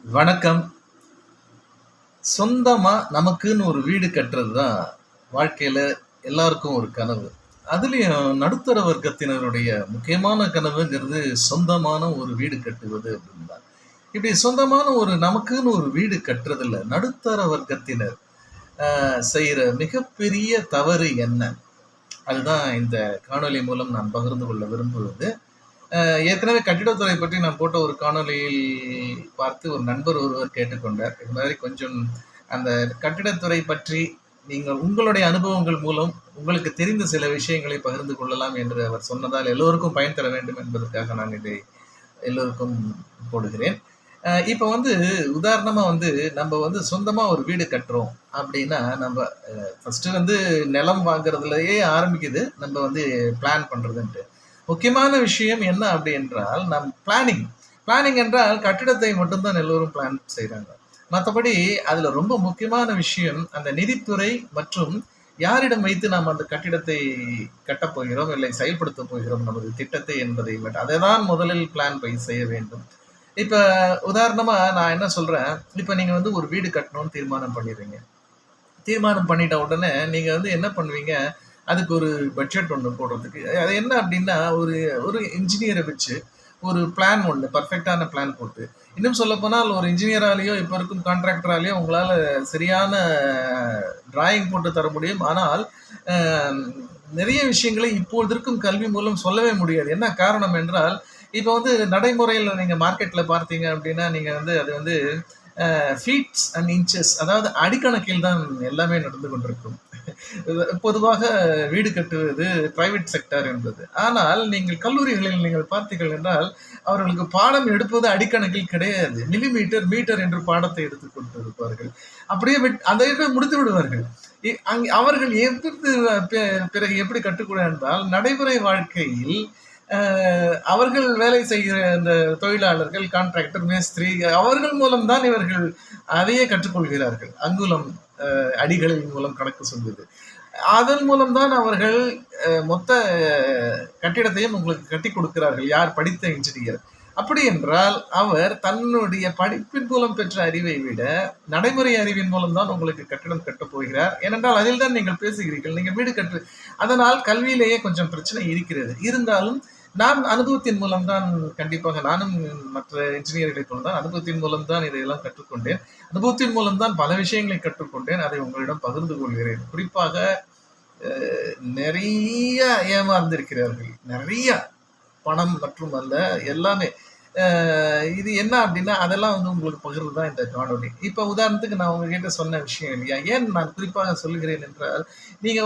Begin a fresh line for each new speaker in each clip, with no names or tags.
வணக்கம். சொந்தமா நமக்குன்னு ஒரு வீடு கட்டுறது தான் வாழ்க்கையில எல்லாருக்கும் ஒரு கனவு. அதுலயும் நடுத்தர வர்க்கத்தினருடைய முக்கியமான கனவுங்கிறது சொந்தமான ஒரு வீடு கட்டுவது அப்படின்னு தான். இப்படி சொந்தமான நமக்குன்னு ஒரு வீடு கட்டுறதுல நடுத்தர வர்க்கத்தினர் செய்யற மிகப்பெரிய தவறு என்ன? அதுதான் இந்த காணொளி மூலம் நான் பகிர்ந்து கொள்ள விரும்புவது. ஏற்கனவே கட்டிடத்துறை பற்றி நான் போட்ட ஒரு காணொளியில் பார்த்து ஒரு நண்பர் ஒருவர் கேட்டுக்கொண்டார். இது மாதிரி கொஞ்சம் அந்த கட்டிடத்துறை பற்றி நீங்கள் உங்களுடைய அனுபவங்கள் மூலம் உங்களுக்கு தெரிந்த சில விஷயங்களை பகிர்ந்து கொள்ளலாம் என்று அவர் சொன்னதால் எல்லோருக்கும் பயன் தர வேண்டும் என்பதற்காக நான் இதை எல்லோருக்கும் போடுகிறேன். இப்போ உதாரணமா நம்ம சொந்தமா ஒரு வீடு கட்டுறோம் அப்படின்னா, நம்ம ஃபர்ஸ்ட்டு நிலம் வாங்குறதுலயே ஆரம்பிக்குது. நம்ம பிளான் பண்றதுன்ட்டு. முக்கியமான விஷயம் என்ன அப்படி என்றால் பிளானிங். பிளானிங் என்றால் கட்டிடத்தை மட்டும்தான் எல்லோரும் பிளான் செய்கிறாங்க. மற்றபடி அதுல ரொம்ப முக்கியமான விஷயம் அந்த நிதித்துறை மற்றும் யாரிடம் வைத்து நாம் அந்த கட்டிடத்தை கட்டப் போகிறோம் இல்லை செயல்படுத்த போகிறோம் நமது திட்டத்தை என்பதை மட்டும் அதை தான் முதலில் பிளான் செய்ய வேண்டும். இப்ப உதாரணமா நான் என்ன சொல்றேன், இப்ப நீங்க ஒரு வீடு கட்டணும்னு தீர்மானம் பண்ணிடுறீங்க. தீர்மானம் பண்ணிட்ட உடனே நீங்க என்ன பண்ணுவீங்க, அதுக்கு ஒரு பட்ஜெட் ஒன்று போடுறதுக்கு அது என்ன அப்படின்னா ஒரு ஒரு இன்ஜினியரை வச்சு ஒரு பிளான் ஒன்று பர்ஃபெக்டான பிளான் போட்டு, இன்னும் சொல்லப்போனால் ஒரு இன்ஜினியராலேயோ இப்போ இருக்கும் கான்ட்ராக்டராலேயோ உங்களால் சரியான டிராயிங் போட்டு தர முடியும். ஆனால் நிறைய விஷயங்களை இப்பொழுது இருக்கும் கல்வி மூலம் சொல்லவே முடியாது. என்ன காரணம் என்றால் இப்போ நடைமுறையில் நீங்கள் மார்க்கெட்டில் பார்த்தீங்க அப்படின்னா நீங்கள் அது ஃபீட்ஸ் அண்ட் இன்ச்சஸ், அதாவது அடிக்கணக்கில் தான் எல்லாமே நடந்து கொண்டிருக்கும். பொதுவாக வீடு கட்டுவது பிரைவேட் செக்டர் என்பது. ஆனால் நீங்கள் கல்லூரிகளில் நீங்கள் பார்த்தீர்கள் என்றால் அவர்களுக்கு பாடம் எடுப்பது அடிக்கணக்கில் கிடையாது. மில்லிமீட்டர் மீட்டர் என்று பாடத்தை எடுத்துக் கொண்டிருப்பார்கள். அப்படியே அதை முடித்து விடுவார்கள். அவர்கள் பிறகு எப்படி கற்றுக்கொள்ள என்றால் நடைமுறை வாழ்க்கையில் அவர்கள் வேலை செய்கிற அந்த தொழிலாளர்கள், கான்ட்ராக்டர், மேஸ்திரி அவர்கள் மூலம்தான் இவர்கள் அதையே கற்றுக்கொள்கிறார்கள். அங்குலம் அடிகளின் மூலம் கணக்கு சொல்வது. அதன் மூலம்தான் அவர்கள் மொத்த கட்டிடத்தையும் உங்களுக்கு கட்டி கொடுக்கிறார்கள். யார் படித்த இன்ஜினியர். அப்படி என்றால் அவர் தன்னுடைய படிப்பின் மூலம் பெற்ற அறிவை விட நடைமுறை அறிவின் மூலம் தான் உங்களுக்கு கட்டிடம் கட்டப் போகிறார். ஏனென்றால் அதில் தான் நீங்கள் பேசுகிறீர்கள், நீங்கள் வீடு கட்டு. அதனால் கல்வியிலேயே கொஞ்சம் பிரச்சனை இருக்கிறது. இருந்தாலும் நான் அனுபவத்தின் மூலம்தான், கண்டிப்பாக நானும் மற்ற இன்ஜினியர்களை போலதான் அனுபவத்தின் மூலம்தான் இதையெல்லாம் கற்றுக்கொண்டேன். அனுபவத்தின் மூலம்தான் பல விஷயங்களை கற்றுக்கொண்டேன். அதை உங்களிடம் பகிர்ந்து கொள்கிறேன். குறிப்பாக நிறைய ஏமாந்திருக்கிறார்கள். நிறைய பணம் மற்றும் அல்ல எல்லாமே. இது என்ன அப்படின்னா அதெல்லாம் உங்களுக்கு பகிர்வு தான் இந்த காணொலி. இப்போ உதாரணத்துக்கு நான் உங்ககிட்ட சொன்ன விஷயம் இல்லையா, ஏன் நான் குறிப்பாக சொல்லுகிறேன் என்றால் நீங்க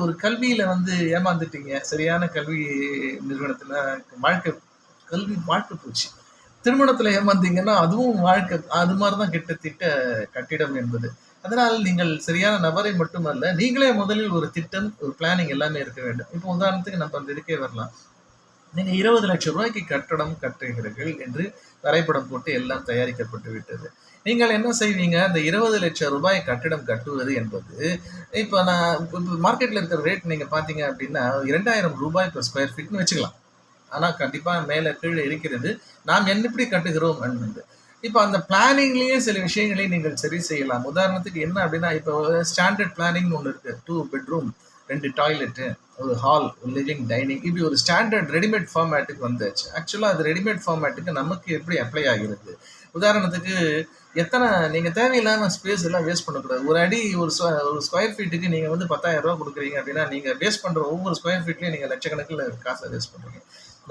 ஒரு கல்வியில ஏமாந்துட்டீங்க. சரியான கல்வி நிறுவனத்துல கல்வி வாழ்க்கை போச்சு. திருமணத்துல ஏமாந்தீங்கன்னா அதுவும் வாழ்க்கை. அது மாதிரிதான் கிட்டத்தட்ட கட்டிடம் என்பது. அதனால் நீங்கள் சரியான நபரை மட்டுமல்ல, நீங்களே முதலில் ஒரு திட்டம், ஒரு பிளானிங் எல்லாமே இருக்க வேண்டும். இப்போ உதாரணத்துக்கு நம்ம அந்த இதுக்கே வரலாம். நீங்க 20 லட்சம் ரூபாய்க்கு கட்டடம் கட்டுகிறீர்கள் என்று வரைபடம் போட்டு எல்லாம் தயாரிக்கப்பட்டு விட்டது. நீங்கள் என்ன செய்வீங்க, அந்த 20 லட்சம் ரூபாய் கட்டிடம் கட்டுவது என்பது இப்போ நான் மார்க்கெட்ல இருக்கிற ரேட் நீங்க பார்த்தீங்க அப்படின்னா 2000 ரூபாய் per ஸ்கொயர் ஃபீட்னு வச்சுக்கலாம். ஆனால் கண்டிப்பா மேலே கீழே இருக்கிறது. நாம் எப்படி கட்டுகிறோம் என்பது. இப்போ அந்த பிளானிங்லேயே சில விஷயங்களை நீங்கள் சரி செய்யலாம். உதாரணத்துக்கு என்ன அப்படின்னா இப்போ ஸ்டாண்டர்ட் பிளானிங் ஒன்று இருக்கு. 2 பெட்ரூம், 2 டாய்லெட்டு, ஒரு ஹால், ஒரு லிவிங், டைனிங், இப்படி ஒரு ஸ்டாண்டர்ட் ரெடிமேட் ஃபார்மேட்டுக்கு வந்தாச்சு. ஆக்சுவலாக அது ரெடிமேட் ஃபார்மேட்டுக்கு நமக்கு எப்படி அப்ளை ஆகிறது. உதாரணத்துக்கு நீங்கள் தேவையில்லாமல் ஸ்பேஸ் எல்லாம் வேஸ்ட் பண்ணக்கூடாது. ஒரு அடி ஒரு ஸ்கொயர் ஃபீட்டுக்கு நீங்கள் 10,000 ரூபா கொடுக்குறீங்க அப்படின்னா நீங்கள் வேஸ்ட் பண்ணுற ஒவ்வொரு ஸ்கொயர் ஃபீட்லேயும் நீங்கள் லட்சக்கணக்கில் காசை வேஸ்ட் பண்ணுறீங்க.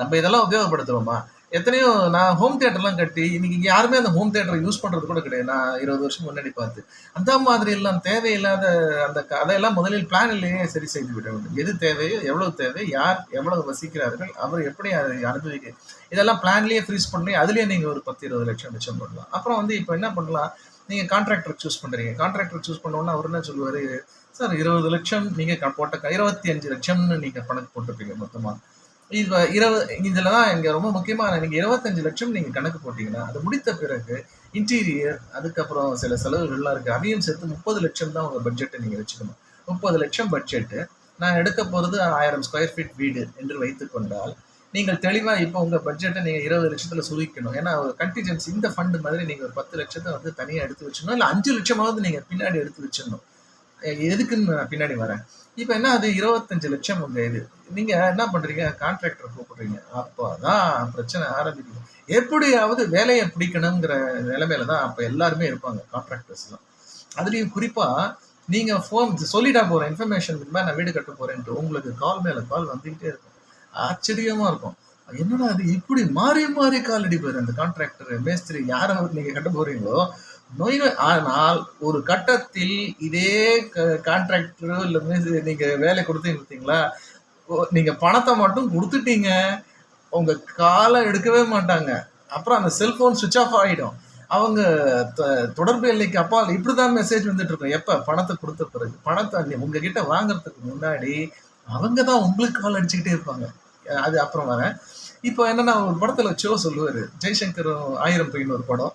நம்ம இதெல்லாம் உபயோகப்படுத்துகிறோமா? எத்தனையோ நான் ஹோம் தியேட்டர்லாம் கட்டி இன்னைக்கு யாருமே அந்த ஹோம் தியேட்டரை யூஸ் பண்ணுறது கூட கிடையாது. நான் 20 வருஷம் முன்னாடி பார்த்து அந்த மாதிரி எல்லாம் தேவையில்லாத அந்த அதையெல்லாம் முதலில் பிளானிலேயே சரி செய்து விட வேண்டும். எது தேவையோ, எவ்வளவு தேவை, யார் எவ்வளவு வசிக்கிறார்கள், அவர் எப்படி அதை அனுபவிக்க, இதெல்லாம் பிளான்லேயே ஃப்ரீஸ் பண்ணி அதுலேயே நீங்கள் ஒரு 10-20 லட்சம் மிச்சம் பண்ணலாம். அப்புறம் இப்போ என்ன பண்ணலாம், நீங்கள் கான்ட்ராக்டர் சூஸ் பண்ணுறீங்க. கான்ட்ராக்டர் சூஸ் பண்ணோன்னா அவர் என்ன சொல்லுவார், சார் 20 லட்சம் நீங்கள் போட்ட 25 லட்சம்னு நீங்கள் கணக்கு போட்டிருப்பீங்க மொத்தமாக. இதுல தான் இங்க ரொம்ப முக்கியமான, நீங்க 25 லட்சம் நீங்க கணக்கு போட்டீங்கன்னா அது முடித்த பிறகு இன்டீரியர், அதுக்கப்புறம் சில செலவுகள்லாம் இருக்கு. அதையும் சேர்த்து 30 லட்சம் தான் உங்க பட்ஜெட்டை நீங்க வச்சுக்கணும். 30 லட்சம் பட்ஜெட்டு. நான் எடுக்க போறது 1000 ஸ்கொயர் ஃபீட் வீடு என்று வைத்துக் கொண்டால் நீங்கள் தெளிவா இப்போ உங்க பட்ஜெட்ட நீங்க 20,00,000த்துல சுருக்கிக்கணும். ஏன்னா ஒரு கன்டிஜென்சி இந்த ஃபண்ட் மாதிரி நீங்க ஒரு 10,00,000 வந்து தனியா எடுத்து வச்சுடணும். இல்ல 5,00,000மாவது நீங்க பின்னாடி எடுத்து வச்சிடணும். எதுக்குன்னு நான் பின்னாடி வரேன். இப்ப என்ன அது 25,00,000 உங்க இது. நீங்க என்ன பண்றீங்க? கான்ட்ராக்டர கூப்பிடுறீங்க. அப்பதான் பிரச்சனை ஆரம்பிக்குது. எப்படியாவது வேலைய பிடிக்கணுங்கிற நிலைமையில தான் அப்ப எல்லாருமே இருப்பாங்க கான்ட்ராக்டர்ஸ்லாம். அதுலயும் குறிப்பா நீங்க ஃபோன் சொல்லிட்டா போறேன் இன்ஃபர்மேஷன் இந்த மாதிரி நான் வீடு கட்ட போறேன்ட்டு உங்களுக்கு கால் மேல கால் வந்துகிட்டே இருக்கும். ஆச்சரியமா இருக்கும். என்னடா அது இப்படி மாறி மாறி கால் அடிப்பாரு அந்த கான்ட்ராக்டர், மேஸ்திரி யார நீங்க கட்ட போறீங்களோ நொய் ஆனால் ஒரு கட்டத்தில் இதே கான்ட்ராக்டரோ இல்ல நீங்க வேலை கொடுத்தீங்க பார்த்தீங்களா, நீங்க பணத்தை மட்டும் கொடுத்துட்டீங்க, உங்க காலை எடுக்கவே மாட்டாங்க. அப்புறம் அந்த செல்போன் சுவிட்ச் ஆஃப் ஆயிடும். அவங்க தொடர்பு எல்லைக்கு அப்பால் இப்படிதான் மெசேஜ் வந்துட்டு இருக்கும். எப்ப பணத்தை கொடுத்த பிறகு பணத்தை உங்ககிட்ட வாங்குறதுக்கு முன்னாடி அவங்க தான் உங்களுக்கு கால் அடிச்சுக்கிட்டே இருப்பாங்க. அது அப்புறம் வரேன். இப்போ என்னன்னா ஒரு படத்துல ஷோ சொல்லுவாரு ஜெய்சங்கர் 1000 பெயின் ஒரு படம்.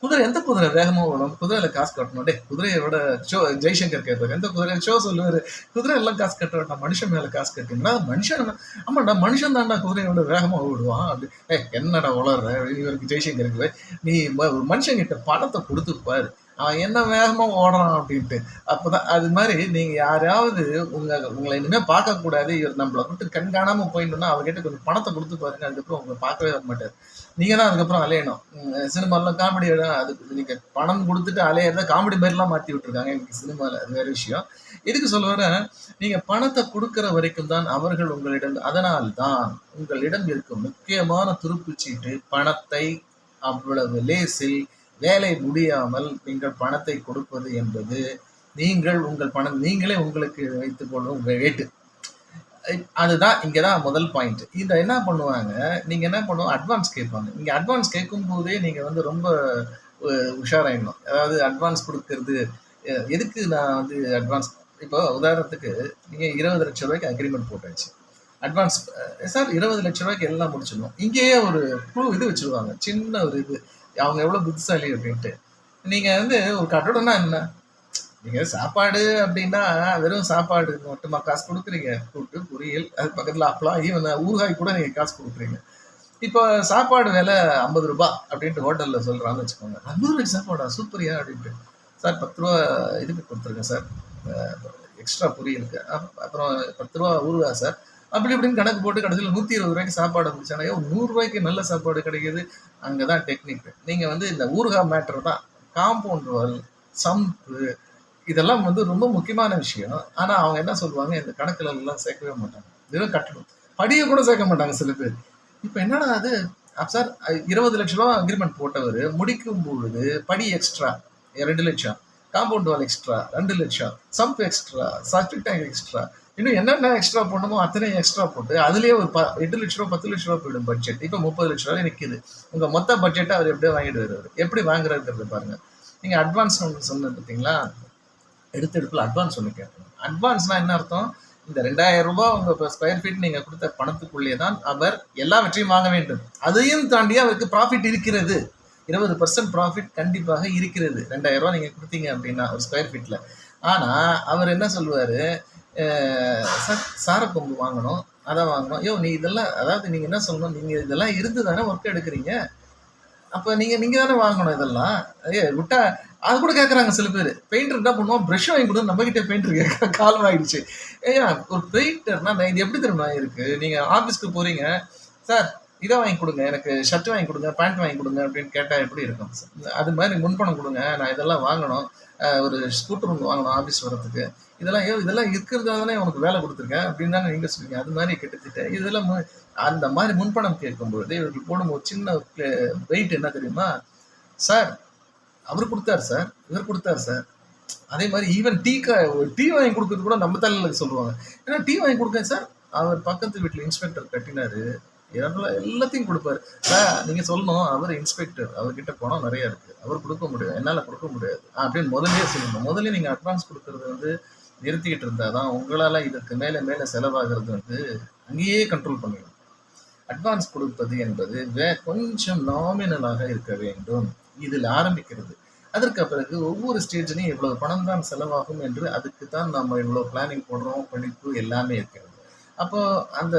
குதிரை எந்த குதிரை வேகமா ஓடும்? குதிரையில காசு கட்டணும். டே குதிரையை விட ஷோ ஜெய்சங்கர் கேட்பாரு எந்த குதிரை ஷோ சொல்லுவாரு குதிரை எல்லாம் காசு கட்ட வேண்டாம் மனுஷன் மேல காசு கட்டுங்களா மனுஷன் ஆமாண்டா மனுஷன் தான்டா குதிரையை விட வேகமா ஓடுவான் அப்படி என்னடா உளர்ற இவருக்கு ஜெய்சங்கருக்கு நீ ஒரு மனுஷன் கிட்ட பணத்தை கொடுத்து பாரு அவன் என்ன வேகமா ஓடுறான் அப்படின்ட்டு அப்பதான் அது மாதிரி நீங்க யாராவது உங்களை இனிமே பார்க்க கூடாது இவர் நம்மளை விட்டு கண்காணாம போயிட்டோம்னா அவர்கிட்ட கொஞ்சம் பணத்தை கொடுத்து பாருங்க அதுக்கப்புறம் உங்களை பார்க்கவே வர மாட்டார் நீங்க தான் அதுக்கப்புறம் அலையணும் சினிமாலாம் காமெடி அதுக்கு நீங்க பணம் கொடுத்துட்டு அலையிறத காமெடி மாதிரிலாம் மாத்தி விட்டுருக்காங்க எனக்கு சினிமால அது வேற விஷயம் எதுக்கு சொல்ல வர நீங்க பணத்தை கொடுக்கிற வரைக்கும் தான் அவர்கள் உங்களிடம் அதனால்தான் உங்களிடம் இருக்கும் முக்கியமான துருப்புச்சீட்டு பணத்தை அவ்வளவு லேசில் வேலை முடியாமல் நீங்கள் பணத்தை கொடுப்பது என்பது நீங்கள் உங்கள் பணம் நீங்களே உங்களுக்கு வைத்துக் கொள்ளும் உங்க வேட்டு அதுதான் இங்கதான் முதல் பாயிண்ட் இதை என்ன பண்ணுவாங்க நீங்க என்ன பண்ணுவோம் அட்வான்ஸ் கேட்பாங்க நீங்க அட்வான்ஸ் கேட்கும் போதே நீங்க வந்து ரொம்ப உஷாராயிடணும் அதாவது அட்வான்ஸ் கொடுக்கறது எதுக்கு நான் வந்து அட்வான்ஸ் இப்போ உதாரணத்துக்கு நீங்க 20 லட்சம் ரூபாய்க்கு அக்ரிமெண்ட் போட்டாச்சு அட்வான்ஸ் சார் 20 லட்சம் ரூபாய்க்கு எல்லாம் முடிச்சிடணும் இங்கேயே ஒரு இது வச்சிருவாங்க சின்ன ஒரு இது அவங்க எவ்வளவு புத்திசாலி அப்படின்ட்டு நீங்க வந்து ஒரு கட்டடம்னா என்ன நீங்க சாப்பாடு அப்படின்னா வெறும் சாப்பாடு மட்டுமா காசு கொடுக்குறீங்க கூட்டு பொரியல் அது பக்கத்துல அப்பலாம் ஈவன் ஊறுகாய் கூட நீங்க காசு கொடுக்குறீங்க இப்போ சாப்பாடு விலை 50 ரூபாய் அப்படின்ட்டு ஹோட்டல்ல சொல்றான்னு வச்சுக்கோங்க 50 ரூபாய்க்கு சாப்பாடா சூப்பரியா அப்படின்ட்டு சார் 10 ரூபா இதுக்கு கொடுத்துருங்க சார் எக்ஸ்ட்ரா பொரியலுக்கு அப்புறம் 10 ரூபா ஊறுகாய் சார் அப்படி இப்படின்னு கணக்கு போட்டு கடைசியில் 120 ரூபாய்க்கு சாப்பாடு முடிச்சானே 100 ரூபாய்க்கு நல்ல சாப்பாடு கிடைக்குது அங்கதான் டெக்னிக் நீங்க வந்து இந்த ஊறுகாய் மேட்டர் தான் காம்பவுண்ட் வால் சம்பு இதெல்லாம் வந்து ரொம்ப முக்கியமான விஷயம் ஆனா அவங்க என்ன சொல்லுவாங்க இந்த கணக்குல எல்லாம் சேர்க்கவே மாட்டாங்க வெறும் கட்டணும் படியை கூட சேர்க்க மாட்டாங்க சில பேர் இப்ப என்னடா அது சார் 20 லட்சம் ரூபாய் அக்ரிமெண்ட் போட்டவர் முடிக்கும் பொழுது படி எக்ஸ்ட்ரா 2 லட்சம் காம்பவுண்ட் வால் எக்ஸ்ட்ரா 2 லட்சம் சம்ப் எக்ஸ்ட்ரா சர்டிக் டேங்க் எக்ஸ்ட்ரா இன்னும் என்னென்ன எக்ஸ்ட்ரா போடணுமோ அத்தனை எக்ஸ்ட்ரா போட்டு அதுலயே ஒரு 8 லட்சம் ரூபா 10 லட்சம் ரூபா போயிடும் பட்ஜெட் இப்போ 30 லட்சம் ரூபாய் நிற்குது உங்க மொத்த பட்ஜெட்டை அவர் எப்படியோ வாங்கிட்டு வருவார் எப்படி வாங்குறதுங்கிறது பாருங்க நீங்க அட்வான்ஸ் சொன்ன பார்த்தீங்களா எடுப்புல அட்வான்ஸ் ஒன்று கேட்கணும் அட்வான்ஸ்னா என்ன அர்த்தம் இந்த 2000 ரூபாய் உங்க ஸ்கொயர் ஃபீட் நீங்க கொடுத்த பணத்துக்குள்ளே தான் அவர் எல்லாவற்றையும் வாங்க வேண்டும் அதையும் தாண்டி அவருக்கு ப்ராஃபிட் இருக்கிறது 20% ப்ராஃபிட் கண்டிப்பாக இருக்கிறது 2000 ரூபாய் நீங்க கொடுத்தீங்க அப்படின்னா ஒரு ஸ்கொயர் ஃபீட்ல ஆனா அவர் என்ன சொல்லுவாரு சார் சாரக்கொம்பு வாங்கணும் அதை வாங்கணும் ஐயோ நீ இதெல்லாம் அதாவது நீங்க என்ன சொல்லணும் நீங்க இதெல்லாம் இருந்து தானே ஒர்க் எடுக்கிறீங்க அப்ப நீங்க தானே வாங்கணும் இதெல்லாம் விட்டா அது கூட கேட்கறாங்க சில பேர் பெயிண்டர் என்ன பண்ணுவோம் ப்ரஷ் வாங்கி கொடுத்து நம்ம கிட்டே பெயிண்டர் கேட்க காலம் ஆயிடுச்சு ஏன்னா ஒரு பெயிண்டர்னா இது எப்படி தெரியுமா இருக்கு நீங்க ஆபீஸ்க்கு போறீங்க சார் இதை வாங்கி கொடுங்க எனக்கு ஷர்ட் வாங்கி கொடுங்க பேண்ட் வாங்கி கொடுங்க அப்படின்னு கேட்டா எப்படி இருக்கும் அது மாதிரி முன்பணம் கொடுங்க நான் இதெல்லாம் வாங்கணும் ஒரு ஸ்கூட்டர் ஒன்று வாங்கணும் ஆஃபீஸ் வரதுக்கு இதெல்லாம் இருக்கிறதால தானே உனக்கு வேலை கொடுத்துருக்கேன் அப்படின்னு தானே நீங்க சொல்லுவீங்க அது மாதிரி கிட்டத்தட்ட இதெல்லாம் அந்த மாதிரி முன்பணம் கேட்கும்பொழுது இவர்கள் போடும் ஒரு சின்ன வெயிட் என்ன தெரியுமா சார் அவர் கொடுத்தாரு சார் இவர் கொடுத்தாரு சார் அதே மாதிரி ஈவன் டீ வாங்கி கொடுக்கறது கூட நம்ம தலையில் சொல்லுவாங்க ஏன்னா டீ வாங்கி கொடுக்கேன் சார் அவர் பக்கத்து வீட்டில் இன்ஸ்பெக்டர் கட்டினாரு எல்லாத்தையும் கொடுப்பாரு நீங்க சொல்லணும் அவர் இன்ஸ்பெக்டர் அவர்கிட்ட பணம் நிறைய இருக்கு அவர் கொடுக்க முடியாது என்னால கொடுக்க முடியாது அப்படின்னு முதலே சொல்லணும் முதல்ல நீங்க அட்வான்ஸ் கொடுக்கறது வந்து நிறுத்திக்கிட்டு இருந்தாதான் உங்களால இதற்கு மேல மேல செலவாகிறது வந்து அங்கேயே கண்ட்ரோல் பண்ணிடும் அட்வான்ஸ் கொடுப்பது என்பது கொஞ்சம் நாமினலாக இருக்க வேண்டும் இதில் ஆரம்பிக்கிறது அதற்கு பிறகு ஒவ்வொரு ஸ்டேஜ்லையும் இவ்வளவு பணம் தான் செலவாகும் என்று அதுக்கு தான் நம்ம இவ்வளவு பிளானிங் போடுறோம் படிப்பு எல்லாமே இருக்கிறது அப்போ அந்த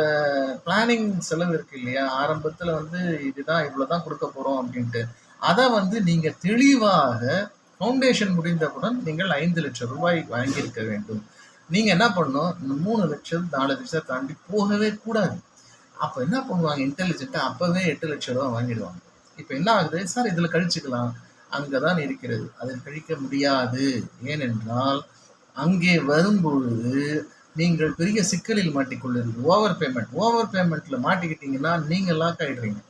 பிளானிங் செலவு இருக்கு இல்லையா? ஆரம்பத்துல வந்து இதுதான் இவ்வளோதான் குடுக்க போறோம் அப்டின்ட்டு. அத வந்து நீங்க தெளிவாக ஃபவுண்டேஷன் முடிந்தவுடன் நீங்கள் ரூ. 5,00,000 வாங்கியிருக்க வேண்டும். நீங்க என்ன பண்ணணும், இந்த 3,00,000 4,00,000 தாண்டி போகவே கூடாது. அப்ப என்ன பண்ணுவாங்க இன்டெலிஜென்ட்டா அப்பவே ரூ. 8,00,000 வாங்கிடுவாங்க. இப்ப என்ன ஆகுது, சார் இதுல கழிச்சுக்கலாம். அங்க தான் இருக்கிறது. அதில் கழிக்க முடியாது. ஏனென்றால், அங்கே வரும்பொழுது நீங்கள் பெரிய சிக்கலில் மாட்டிக்கொள்ளுறீங்க. ஓவர் பேமெண்ட்ல மாட்டிக்கிட்டீங்கன்னா, நீங்க லாக் ஆயிடுறீங்க.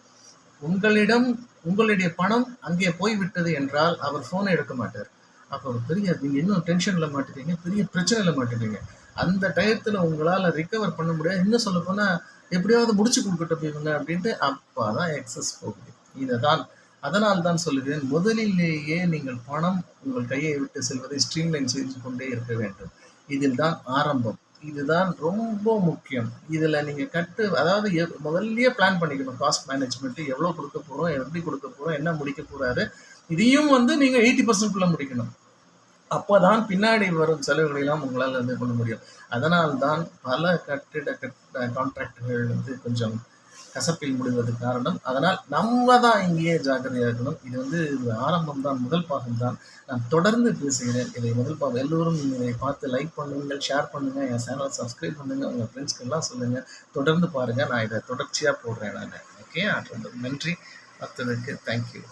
உங்களிடம் உங்களுடைய பணம் அங்கே போய்விட்டது என்றால், அவர் ஃபோனே எடுக்க மாட்டார். அப்ப ஒரு பெரிய நீங்க இன்னும் டென்ஷன்ல மாட்டிப்பீங்க. பெரிய பிரச்சனையில மாட்டிப்பீங்க. அந்த டயத்துல உங்களால ரிகவர் பண்ண முடியாது. இன்னும் சொல்லப்போனா, எப்படியாவது முடிச்சு குடுக்கட்டும் இவங்க அப்படின்ட்டு அப்பதான் எக்ஸஸ் போகுது. இததான் அதனால் தான் சொல்லுகிறேன், முதலிலேயே நீங்கள் பணம் உங்கள் கையை விட்டு செல்வதை ஸ்ட்ரீம்லைன் செய்து கொண்டே இருக்க வேண்டும். இதில் தான் ஆரம்பம். இதுதான் ரொம்ப முக்கியம். இதுல நீங்க அதாவது முதல்லயே பிளான் பண்ணிக்கணும். காஸ்ட் மேனேஜ்மென்ட் எவ்வளவு குடுக்க போறோம், எப்படி குடுக்க போறோம், என்ன முடிக்க போறாரு. இதையும் வந்து நீங்க 80% குள்ள முடிக்கணும். அப்பதான் பின்னாடி வரும் செலவுகளை எல்லாம் உங்களால வந்து பண்ண முடியும். அதனால் தான் பல கான்ட்ராக்ட்கள் வந்து கொஞ்சம் கசப்பில் முடிவதற்கு காரணம். அதனால் நம்ம தான் இங்கேயே ஜாக்கிரதையா இருக்கணும். இது வந்து ஒரு ஆரம்பம் தான், முதல் பாகம் தான். நான் தொடர்ந்து பேசுகிறேன். இதை முதல் பாகம் எல்லோரும் இதை பார்த்து லைக் பண்ணுங்கள், ஷேர் பண்ணுங்க, என் சேனலை சப்ஸ்கிரைப் பண்ணுங்க, உங்க ஃப்ரெண்ட்ஸ்க்கு எல்லாம் சொல்லுங்க. தொடர்ந்து பாருங்க. நான் இதை தொடர்ச்சியா போடுறேன் நானு. ஓகே. ரொம்ப நன்றி. பார்த்ததற்கு தேங்க்யூ.